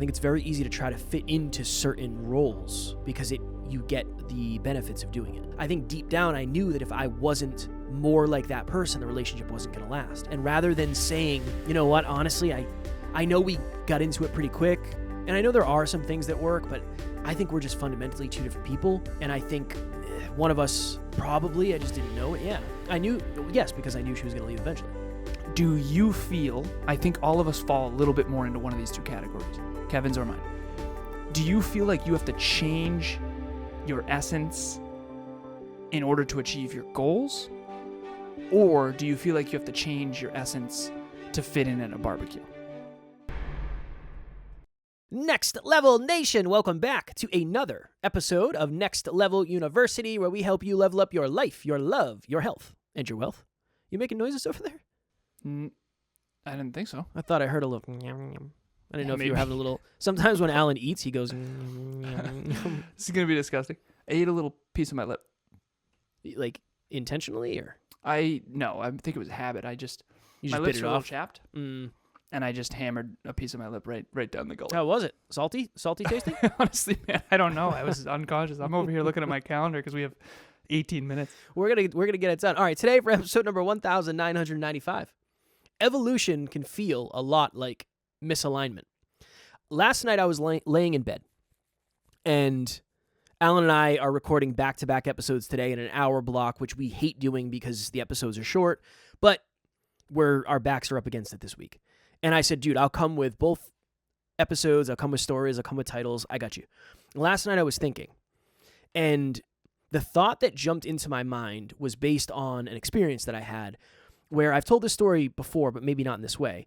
think it's very easy to try to fit into certain roles because you get the benefits of doing it. I think deep down I knew that if I wasn't more like that person, the relationship wasn't going to last. And rather than saying, you know what, honestly, I know we got into it pretty quick, and I know there are some things that work, but I think we're just fundamentally two different people. And I think one of us probably, I just didn't know it. Yeah, I knew, yes, because I knew she was going to leave eventually. Do you feel, I think all of us fall a little bit more into one of these two categories, Kevin's or mine. Do you feel like you have to change your essence in order to achieve your goals? Or do you feel like you have to change your essence to fit in at a barbecue? Next Level Nation, welcome back to another episode of Next Level University, where we help you level up your life, your love, your health, and your wealth. You making noises over there? I didn't think so. I thought I heard a little. I didn't know if maybe. you were having a little. Sometimes when Alan eats, he goes. This is going to be disgusting. I ate a little piece of my lip. Like intentionally, or No, I think it was a habit. you My just lips bit it are a little off. chapped, and I just hammered a piece of my lip right down the gullet. How was it? Salty tasting? Honestly, man, I don't know. I was unconscious. I'm over here looking at my calendar because we have 18 minutes. We're gonna get it done. All right, today for episode number 1995. Evolution can feel a lot like misalignment. Last night I was laying in bed, and Alan and I are recording back-to-back episodes today in an hour block, which we hate doing because the episodes are short, but our backs are up against it this week. And I said, dude, I'll come with both episodes. I'll come with stories. I'll come with titles. I got you. Last night I was thinking, and the thought that jumped into my mind was based on an experience that I had where I've told this story before, but maybe not in this way.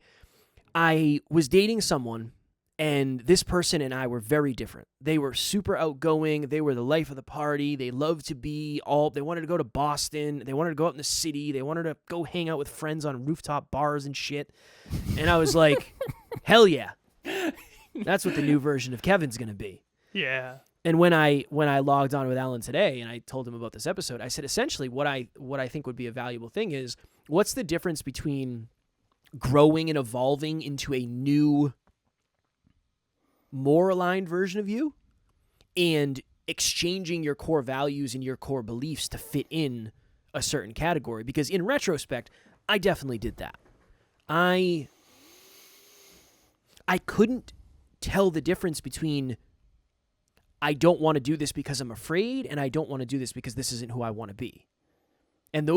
I was dating someone, and this person and I were very different. They were super outgoing. They were the life of the party. They loved to they wanted to go to Boston. They wanted to go out in the city. They wanted to go hang out with friends on rooftop bars and shit. And I was like, hell yeah. That's what the new version of Kevin's going to be. Yeah. And when I logged on with Alan today and I told him about this episode, I said, essentially what I think would be a valuable thing is, what's the difference between growing and evolving into a new, more aligned version of you and exchanging your core values and your core beliefs to fit in a certain category? Because in retrospect, I definitely did that. I couldn't tell the difference between I don't want to do this because I'm afraid, and I don't want to do this because this isn't who I want to be. And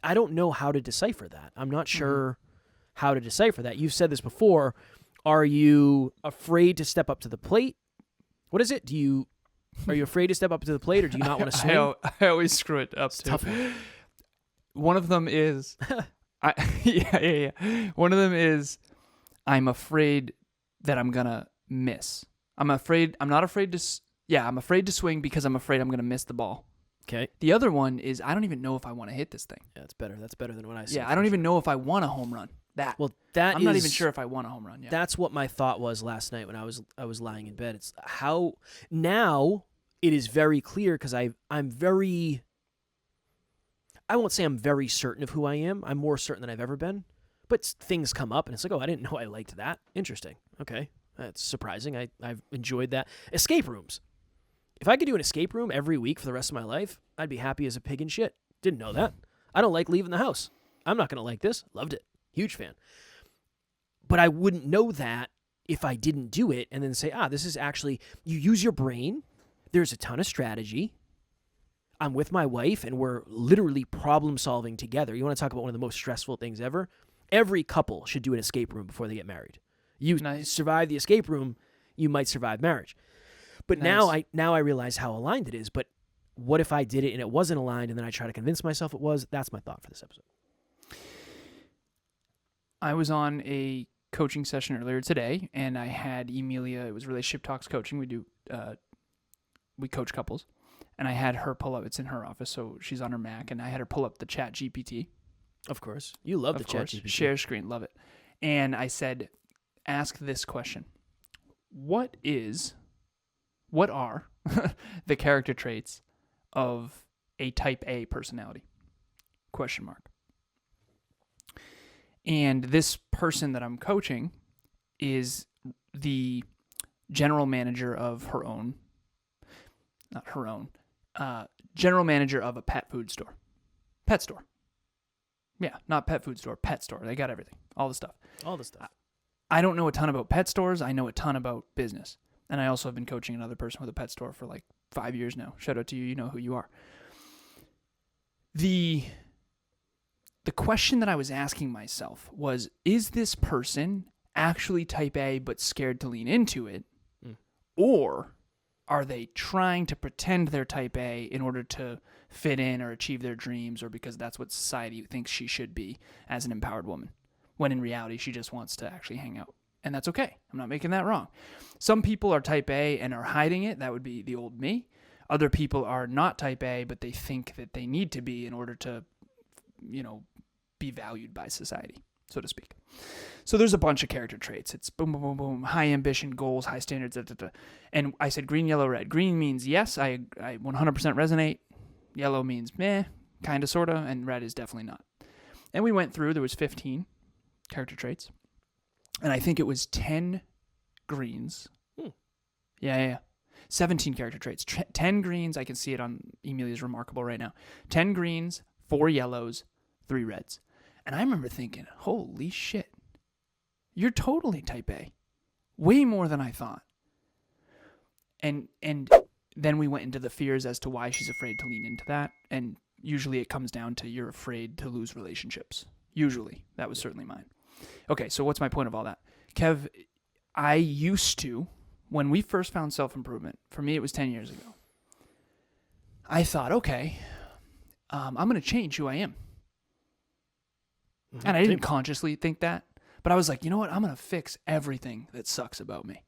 I don't know how to decipher that. I'm not sure how to decipher that. You've said this before. Are you afraid to step up to the plate? What is it? Are you afraid to step up to the plate, or do you not want to swing? I always screw it up. It's a tough one. One of them is, yeah. One of them is, I'm afraid that I'm gonna miss. I'm afraid to swing because I'm afraid I'm gonna miss the ball. Okay. The other one is, I don't even know if I want to hit this thing. Yeah, that's better. That's better than what I said. Yeah, I don't even know if I want a home run. I'm not even sure if I want a home run. Yeah. That's what my thought was last night when I was lying in bed. It's how now it is very clear because I won't say I'm very certain of who I am. I'm more certain than I've ever been. But things come up and it's like, oh, I didn't know I liked that. Interesting. Okay. That's surprising. I've enjoyed that. Escape rooms. If I could do an escape room every week for the rest of my life, I'd be happy as a pig in shit. Didn't know that. I don't like leaving the house. I'm not going to like this. Loved it. Huge fan. But I wouldn't know that if I didn't do it and then say, this is actually, you use your brain. There's a ton of strategy. I'm with my wife and we're literally problem solving together. You want to talk about one of the most stressful things ever? Every couple should do an escape room before they get married. You survive the escape room, you might survive marriage. But now I realize how aligned it is. But what if I did it and it wasn't aligned and then I try to convince myself it was? That's my thought for this episode. I was on a coaching session earlier today, and I had Emilia. It was Relationship Talks coaching. We coach couples, and I had her pull up. It's in her office, so she's on her Mac, and I had her pull up the Chat GPT. Of course, you love the Chat GPT. Share screen, love it. And I said, ask this question: What are the character traits of a Type A personality? ? And this person that I'm coaching is the general manager of her own, not her own, general manager of a pet food store. Pet store. Yeah, not pet food store, pet store. They got everything, all the stuff. All the stuff. I don't know a ton about pet stores. I know a ton about business. And I also have been coaching another person with a pet store for like 5 years now. Shout out to you. You know who you are. The question that I was asking myself was, is this person actually type A but scared to lean into it? Or are they trying to pretend they're type A in order to fit in or achieve their dreams, or because that's what society thinks she should be as an empowered woman, when in reality she just wants to actually hang out? And that's okay. I'm not making that wrong. Some people are type A and are hiding it. That would be the old me. Other people are not type A, but they think that they need to be in order to, be valued by society, so to speak. So there's a bunch of character traits. It's boom, boom, boom, boom, high ambition, goals, high standards, And I said green, yellow, red. Green means yes, I 100% resonate. Yellow means meh, kind of, sort of, and red is definitely not. And we went through, there was 15 character traits. And I think it was 10 greens. Yeah. 17 character traits. 10 greens. I can see it on Emilia's Remarkable right now. 10 greens, 4 yellows, 3 reds. And I remember thinking, holy shit, you're totally type A. Way more than I thought. And then we went into the fears as to why she's afraid to lean into that. And usually it comes down to you're afraid to lose relationships. Usually. That was certainly mine. Okay, so what's my point of all that? Kev, I used to, when we first found self-improvement, for me it was 10 years ago, I thought, okay, I'm going to change who I am. And I didn't consciously think that, but I was like, you know what? I'm going to fix everything that sucks about me.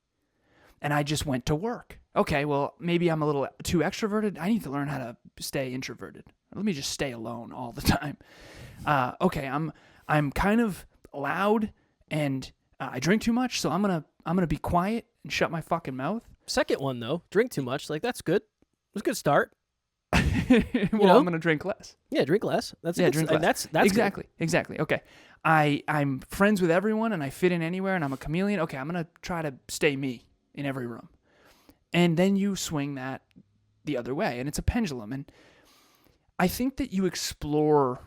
And I just went to work. Okay, well, maybe I'm a little too extroverted. I need to learn how to stay introverted. Let me just stay alone all the time. Okay, I'm kind of loud and I drink too much, so I'm gonna be quiet and shut my fucking mouth. Second one though, drink too much. Like that's good. It's a good start. Well, I'm gonna drink less. Yeah, drink less. Drink less. That's exactly. Okay, I'm friends with everyone and I fit in anywhere and I'm a chameleon. Okay, I'm gonna try to stay me in every room, and then you swing that the other way, and it's a pendulum. And I think that you explore.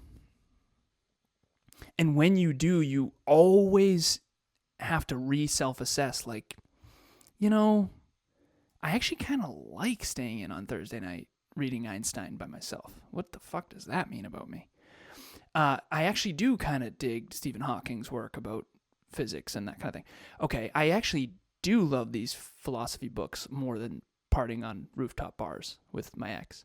And when you do, you always have to self-assess, like, I actually kind of like staying in on Thursday night reading Einstein by myself. What the fuck does that mean about me? I actually do kind of dig Stephen Hawking's work about physics and that kind of thing. Okay, I actually do love these philosophy books more than partying on rooftop bars with my ex.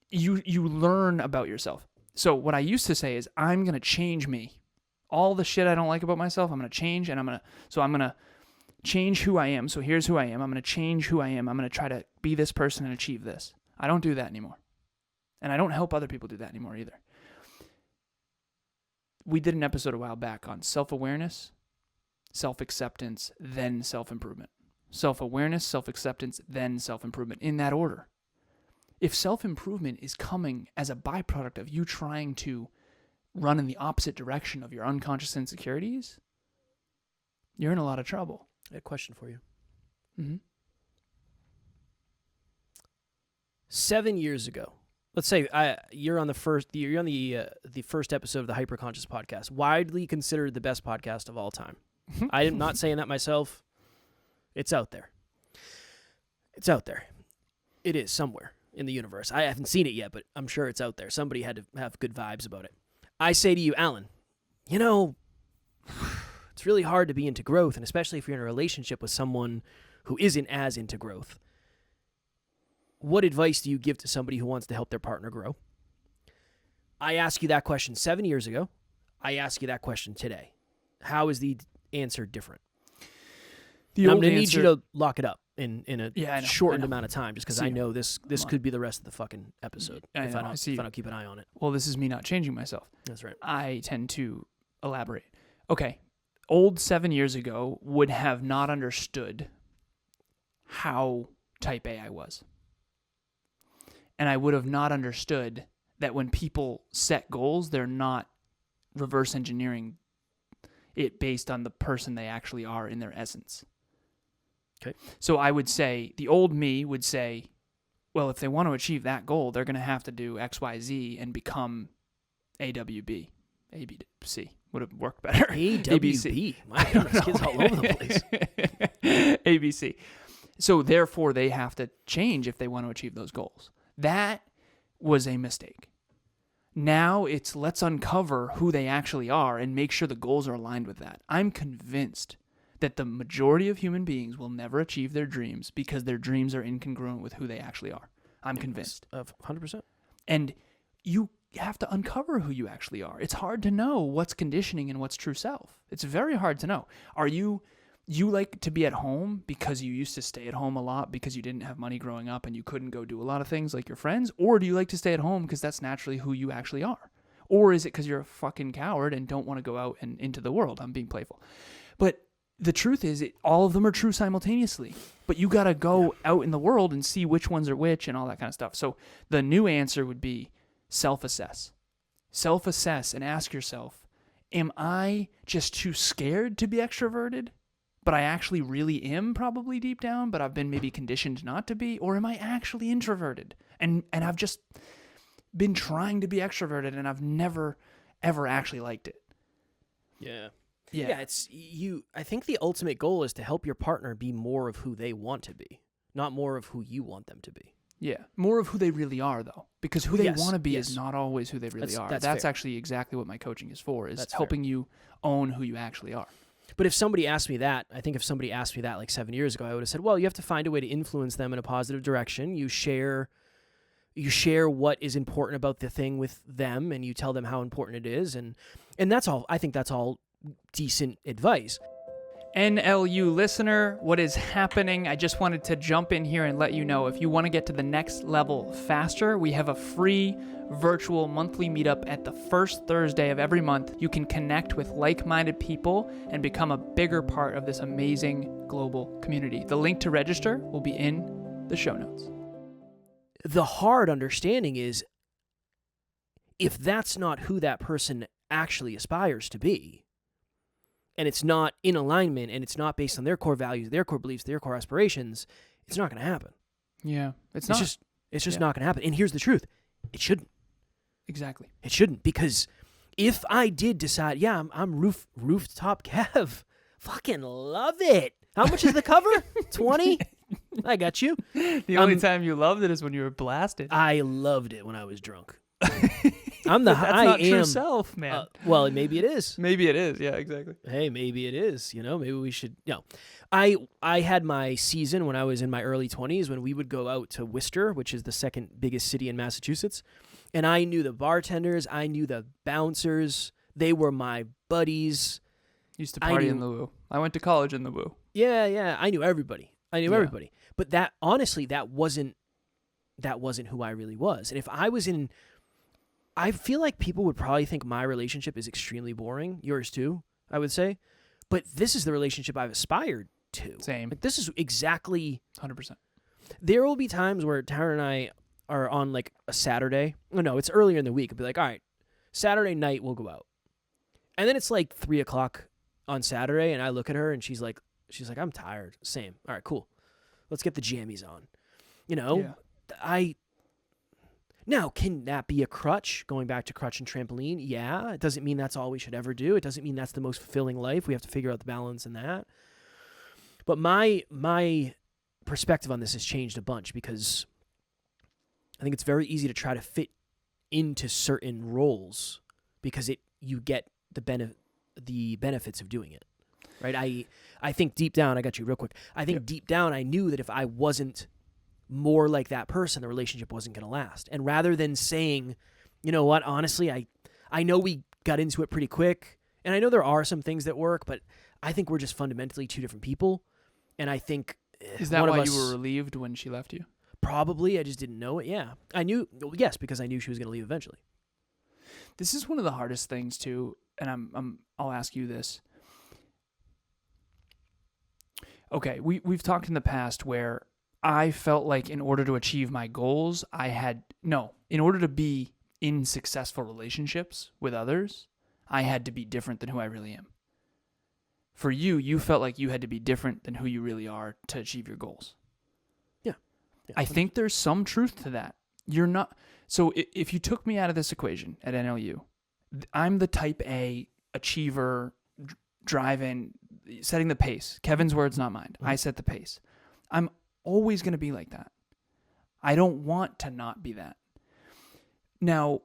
You learn about yourself. So what I used to say is, I'm going to change me. All the shit I don't like about myself, I'm going to change, and I'm going to change who I am. So here's who I am. I'm going to change who I am. I'm going to try to be this person and achieve this. I don't do that anymore. And I don't help other people do that anymore either. We did an episode a while back on self-awareness, self-acceptance, then self-improvement. Self-awareness, self-acceptance, then self-improvement, in that order. If self-improvement is coming as a byproduct of you trying to run in the opposite direction of your unconscious insecurities, you're in a lot of trouble. I have a question for you. Mm-hmm. 7 years ago, let's say you're on the first episode of the Hyperconscious podcast, widely considered the best podcast of all time. I am not saying that myself. It's out there. It's out there. It is somewhere in the universe. I haven't seen it yet, but I'm sure it's out there. Somebody had to have good vibes about it. I say to you, Alan, it's really hard to be into growth, and especially if you're in a relationship with someone who isn't as into growth. What advice do you give to somebody who wants to help their partner grow? I asked you that question 7 years ago. I ask you that question today. How is the answer different? I'm going to need you to lock it up in a shortened amount of time, just because I know this could be the rest of the fucking episode if I don't keep an eye on it. Well, this is me not changing myself. That's right. I tend to elaborate. Okay, old 7 years ago would have not understood how type A I was. And I would have not understood that when people set goals, they're not reverse engineering. it based on the person they actually are in their essence. Okay. So I would say, the old me would say, well, if they want to achieve that goal, they're going to have to do X, Y, Z and become AWB. ABC would have worked better. AWB. My goodness, kids all over the place. ABC. So therefore, they have to change if they want to achieve those goals. That was a mistake. Now it's let's uncover who they actually are and make sure the goals are aligned with that. I'm convinced that the majority of human beings will never achieve their dreams because their dreams are incongruent with who they actually are. I'm convinced. 100%. And you have to uncover who you actually are. It's hard to know what's conditioning and what's true self. It's very hard to know. Are you like to be at home because you used to stay at home a lot because you didn't have money growing up and you couldn't go do a lot of things like your friends? Or do you like to stay at home because that's naturally who you actually are? Or is it because you're a fucking coward and don't want to go out and into the world? I'm being playful. But the truth is, all of them are true simultaneously. But you got to go out in the world and see which ones are which and all that kind of stuff. So the new answer would be self-assess. Self-assess and ask yourself, am I just too scared to be extroverted? But I actually really am probably deep down, but I've been maybe conditioned not to be? Or am I actually introverted? And I've just been trying to be extroverted and I've never, ever actually liked it. Yeah. Yeah. Yeah, it's you. I think the ultimate goal is to help your partner be more of who they want to be, not more of who you want them to be. Yeah. More of who they really are, though. Because who they Yes, want to be yes. is not always who they really are. That's fair. Actually exactly what my coaching is for, is That's helping you own who you actually are. But if somebody asked me that, I think if somebody asked me that like 7 years ago, I would have said, well, you have to find a way to influence them in a positive direction. You share what is important about the thing with them, and you tell them how important it is. And that's all. I think that's all decent advice. NLU listener, what is happening? I just wanted to jump in here and let you know, if you want to get to the next level faster, we have a free virtual monthly meetup at the first Thursday of every month. You can connect with like-minded people and become a bigger part of this amazing global community. The link to register will be in the show notes. The hard understanding is, if that's not who that person actually aspires to be, and it's not in alignment, and it's not based on their core values, their core beliefs, their core aspirations, it's not going to happen. Yeah, it's just not going to happen. And here's the truth. It shouldn't. Exactly. It shouldn't, because if I did decide, yeah, I'm rooftop Kev, fucking love it. How much is the cover? 20? I got you. The only time you loved it is when you were blasted. I loved it when I was drunk. That's not true self, man. Well, maybe it is. Maybe it is. Yeah, exactly. Hey, maybe it is. Maybe we should. I had my season when I was in my early 20s when we would go out to Worcester, which is the second biggest city in Massachusetts, and I knew the bartenders, I knew the bouncers. They were my buddies. Used to party in the Woo. I went to college in the Woo. Yeah. I knew everybody. Everybody. But that, honestly, that wasn't who I really was. And if I was in, I feel like people would probably think my relationship is extremely boring. Yours too, I would say. But this is the relationship I've aspired to. Same. Like, this is exactly 100%. There will be times where Tara and I are on like a Saturday. No, it's earlier in the week. I'll be like, all right, Saturday night we'll go out. And then it's like 3:00 on Saturday, and I look at her and she's like, I'm tired. Same. All right, cool. Let's get the jammies on. Yeah. Now, can that be a crutch? Going back to crutch and trampoline? Yeah. It doesn't mean that's all we should ever do. It doesn't mean that's the most fulfilling life. We have to figure out the balance in that. But my perspective on this has changed a bunch, because I think it's very easy to try to fit into certain roles because you get the benefits of doing it. Right? I think deep down, I got you real quick. I think deep down I knew that if I wasn't more like that person, the relationship wasn't going to last. And rather than saying, you know what, honestly, I know we got into it pretty quick, and I know there are some things that work, but I think we're just fundamentally two different people. And I think is that why you were relieved when she left you? Probably. I just didn't know it. Yeah. I knew, yes, because I knew she was going to leave eventually. This is one of the hardest things too, and I'll ask you this. Okay, we've talked in the past where I felt like in order to achieve my goals, in order to be in successful relationships with others, I had to be different than who I really am. for you felt like you had to be different than who you really are to achieve your goals. Yeah. I think there's some truth to that. You're not. So if you took me out of this equation at NLU, I'm the type A achiever, driving, setting the pace. Kevin's words, not mine. I set the pace. I'm always going to be like that. I don't want to not be that. Now,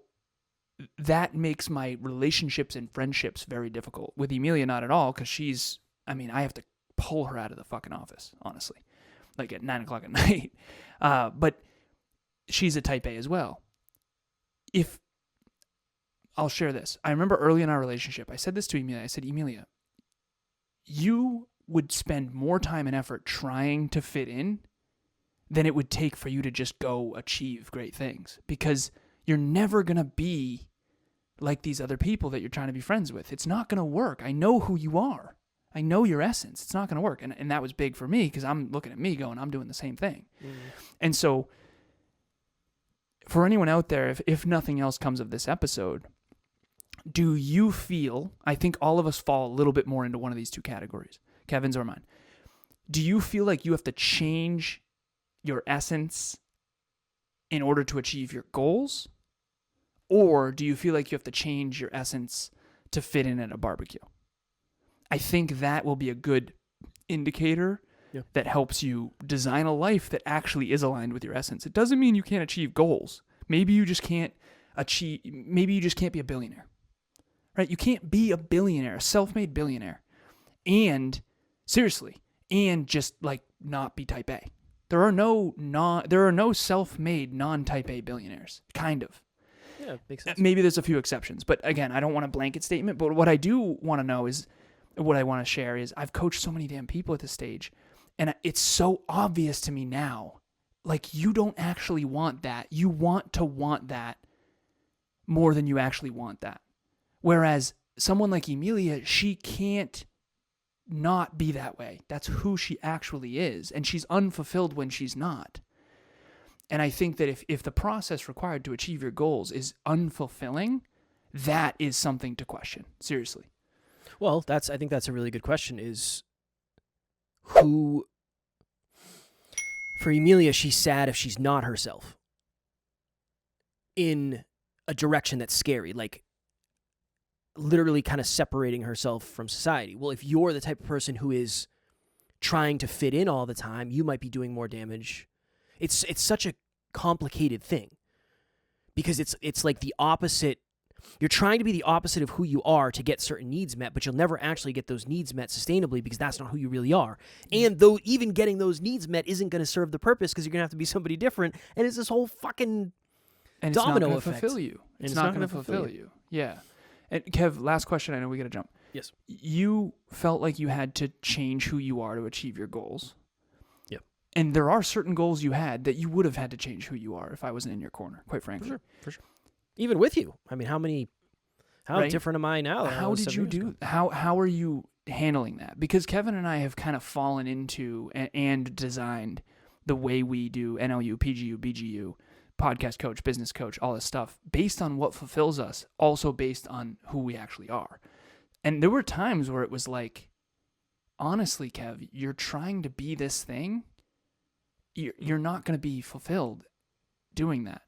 that makes my relationships and friendships very difficult. With Emilia, not at all, because I have to pull her out of the fucking office, honestly, like at 9 o'clock at night. But she's a type A as well. I'll share this. I remember early in our relationship, I said this to Emilia. I said, Emilia, you would spend more time and effort trying to fit in than it would take for you to just go achieve great things, because you're never going to be like these other people that you're trying to be friends with. It's not going to work. I know who you are. I know your essence. It's not going to work. And that was big for me, because I'm looking at me going, I'm doing the same thing. And so for anyone out there, if nothing else comes of this episode, do you feel, I think all of us fall a little bit more into one of these two categories, Kevin's or mine. Do you feel like you have to change your essence in order to achieve your goals? Or do you feel like you have to change your essence to fit in at a barbecue? I think that will be a good indicator that helps you design a life that actually is aligned with your essence. It doesn't mean you can't achieve goals. Maybe you just can't be a billionaire. Right? You can't be a billionaire, a self-made billionaire, and just like not be type A. There are no self-made non-type A billionaires. Kind of. Yeah, makes sense. Maybe there's a few exceptions, but again, I don't want a blanket statement. But what I do want to know is, what I want to share is, I've coached so many damn people at this stage, and it's so obvious to me now. Like, you don't actually want that. You want that more than you actually want that. Whereas someone like Emilia, she can't not be that way. That's who she actually is. And she's unfulfilled when she's not. And I think that if the process required to achieve your goals is unfulfilling, that is something to question. Seriously. Well, I think that's a really good question, is who... For Emilia, she's sad if she's not herself in a direction that's scary, like literally kind of separating herself from society. Well, if you're the type of person who is trying to fit in all the time, you might be doing more damage. It's such a complicated thing, because it's like the opposite. You're trying to be the opposite of who you are to get certain needs met, but you'll never actually get those needs met sustainably, because that's not who you really are. And though even getting those needs met isn't going to serve the purpose, because you're going to have to be somebody different, and it's this whole fucking domino effect. It's not going to fulfill you. Yeah. And Kev, last question. I know we got to jump. Yes. You felt like you had to change who you are to achieve your goals. Yep. And there are certain goals you had that you would have had to change who you are if I wasn't in your corner, quite frankly. For sure. Even with you. I mean, how different am I now? How did you do? How are you handling that? Because Kevin and I have kind of fallen into and designed the way we do NLU, PGU, BGU, podcast coach, business coach, all this stuff based on what fulfills us, also based on who we actually are. And there were times where it was like, honestly, Kev, you're trying to be this thing. You're not going to be fulfilled doing that.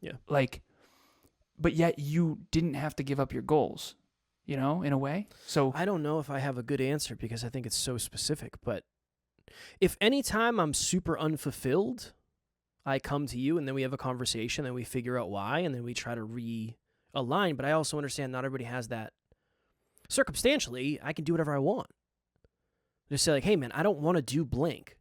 Yeah. But yet you didn't have to give up your goals, in a way. So I don't know if I have a good answer, because I think it's so specific. But if any time I'm super unfulfilled, I come to you and then we have a conversation and we figure out why, and then we try to realign. But I also understand not everybody has that. Circumstantially, I can do whatever I want. Just say like, hey man, I don't want to do blank.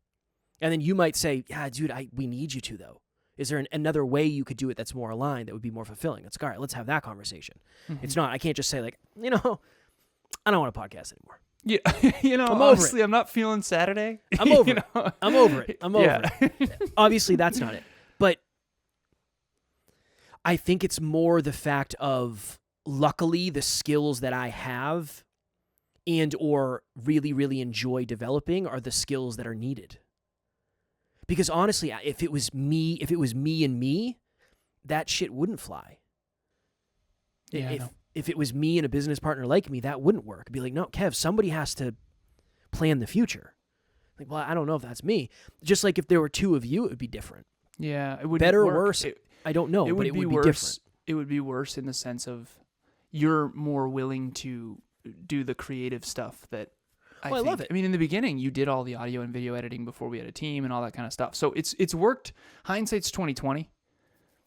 And then you might say, yeah, dude, we need you to though. Is there another way you could do it that's more aligned, that would be more fulfilling? It's all right, let's have that conversation. Mm-hmm. It's not, I can't just say like, I don't want to podcast anymore. Yeah, honestly, I'm not feeling Saturday. I'm over it. I'm over it. I'm over it. Obviously, that's not it. But I think it's more the fact of, luckily, the skills that I have and or really, really enjoy developing are the skills that are needed. Because honestly, if it was me and me, that shit wouldn't fly. Yeah, if it was me and a business partner like me, that wouldn't work. It'd be like, no, Kev, somebody has to plan the future. Like, well, I don't know if that's me. Just like if there were two of you, it would be different. Yeah, it would Better work. or worse. I don't know, but it would be worse. different. It would be worse in the sense of you're more willing to do the creative stuff that I love it. I mean, in the beginning, you did all the audio and video editing before we had a team and all that kind of stuff. So it's worked. Hindsight's 20/20.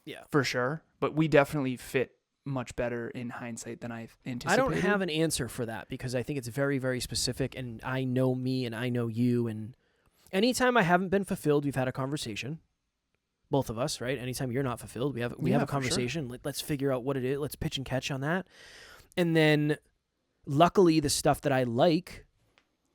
Yeah, for sure. But we definitely fit much better in hindsight than I anticipated. I don't have an answer for that because I think it's very, very specific, and I know me and I know you. And anytime I haven't been fulfilled, we've had a conversation. Both of us, right? Anytime you're not fulfilled, we have a conversation. Sure. Let's figure out what it is. Let's pitch and catch on that. And then, luckily, the stuff that I like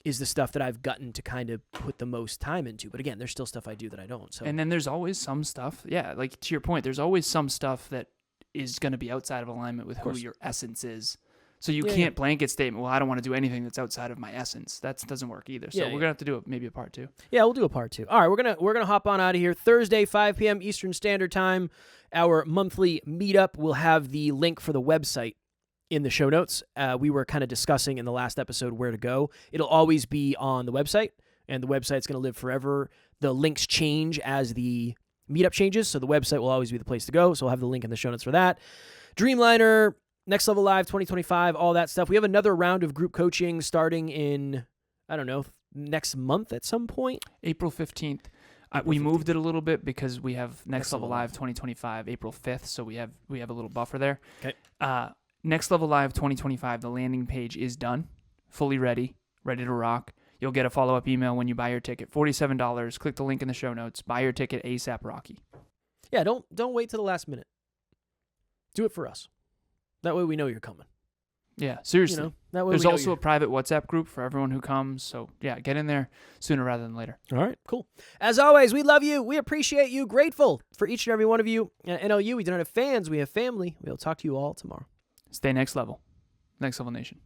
is the stuff that I've gotten to kind of put the most time into. But again, there's still stuff I do that I don't. So. And then there's always some stuff. Yeah, like to your point, there's always some stuff that is going to be outside of alignment with who your essence is. So you can't blanket statement, well, I don't want to do anything that's outside of my essence. That doesn't work either. So we're going to have to do maybe a part 2. Yeah, we'll do a part 2. All right, we're gonna hop on out of here. Thursday, 5 p.m. Eastern Standard Time, our monthly meetup. We'll have the link for the website in the show notes. We were kind of discussing in the last episode where to go. It'll always be on the website, and the website's going to live forever. The links change as the meetup changes, so the website will always be the place to go. So we'll have the link in the show notes for that. Dreamliner, Next Level Live 2025, all that stuff. We have another round of group coaching starting in, I don't know, next month at some point. April 15th. We moved it a little bit because we have Next Level Live 2025, April 5th, so we have a little buffer there. Okay. Next Level Live 2025, the landing page is done, fully ready to rock. You'll get a follow-up email when you buy your ticket. $47. Click the link in the show notes. Buy your ticket ASAP, Rocky. Yeah, don't wait till the last minute. Do it for us. That way we know you're coming. Yeah, seriously. That way There's also a private WhatsApp group for everyone who comes. So, yeah, get in there sooner rather than later. All right, cool. As always, we love you. We appreciate you. Grateful for each and every one of you. At NLU, we don't have fans. We have family. We'll talk to you all tomorrow. Stay next level. Next Level Nation.